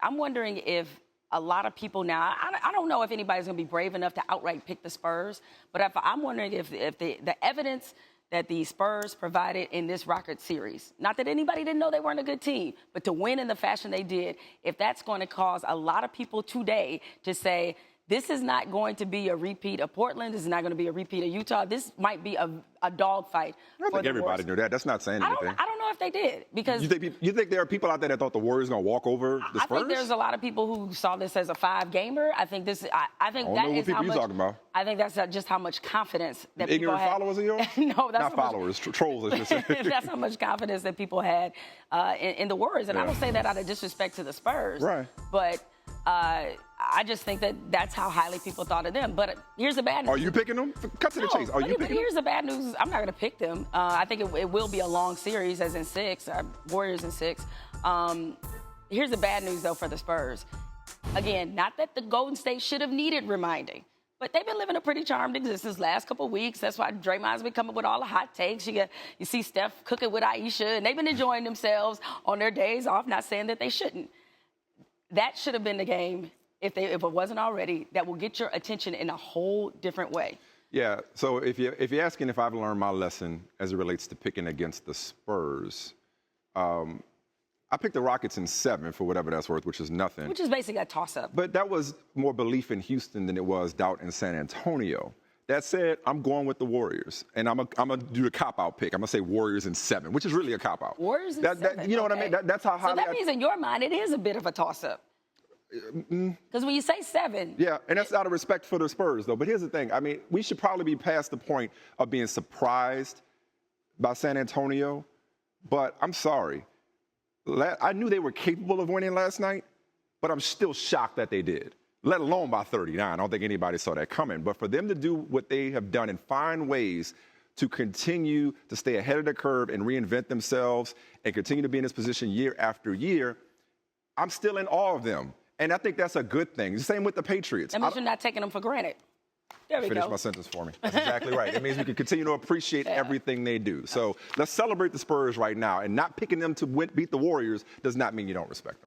I'm wondering if a lot of people now, I don't know if anybody's going to be brave enough to outright pick the Spurs, but I'm wondering if the evidence that the Spurs provided in this Rocket series, not that anybody didn't know they weren't a good team, but to win in the fashion they did, if that's going to cause a lot of people today to say, this is not going to be a repeat of Portland. This is not going to be a repeat of Utah. This might be a dogfight. I think everybody knew that. That's not saying anything. I don't know if they did, because you think there are people out there that thought the Warriors were going to walk over the Spurs? I think there's a lot of people who saw this as a 5-gamer. I think this. I think that is how much. Talking about. I think that's just how much confidence that ignorant people had. Followers of yours? No, that's not followers. Trolls. That's how much confidence that people had in the Warriors, and I don't say that out of disrespect to the Spurs, right? But I just think that that's how highly people thought of them. But here's the bad news. Are you picking them? Cut to the chase. Are you picking them? Here's the bad news. I'm not going to pick them. I think it will be a long series, as in 6. Warriors in 6. Here's the bad news, though, for the Spurs. Again, not that the Golden State should have needed reminding, but they've been living a pretty charmed existence last couple of weeks. That's why Draymond's been coming with all the hot takes. You see Steph cooking with Aisha, and they've been enjoying themselves on their days off, not saying that they shouldn't. That should have been the game, if it wasn't already, that will get your attention in a whole different way. Yeah, so if you're asking if I've learned my lesson as it relates to picking against the Spurs, I picked the Rockets in 7 for whatever that's worth, which is nothing. Which is basically a toss-up. But that was more belief in Houston than it was doubt in San Antonio. That said, I'm going with the Warriors, and I'm gonna do the cop-out pick. I'm gonna say Warriors in 7, which is really a cop-out. Warriors in 7. You know what I mean? That's how highly. So that means in your mind it is a bit of a toss-up. Because when you say 7. Yeah, and that's out of respect for the Spurs, though. But here's the thing. I mean, we should probably be past the point of being surprised by San Antonio. But I'm sorry. I knew they were capable of winning last night, but I'm still shocked that they did, let alone by 39. I don't think anybody saw that coming. But for them to do what they have done and find ways to continue to stay ahead of the curve and reinvent themselves and continue to be in this position year after year, I'm still in awe of them. And I think that's a good thing. The same with the Patriots. That means you're not taking them for granted. There we go. Finish my sentence for me. That's exactly right. It means we can continue to appreciate everything they do. So let's celebrate the Spurs right now. And not picking them to beat the Warriors does not mean you don't respect them.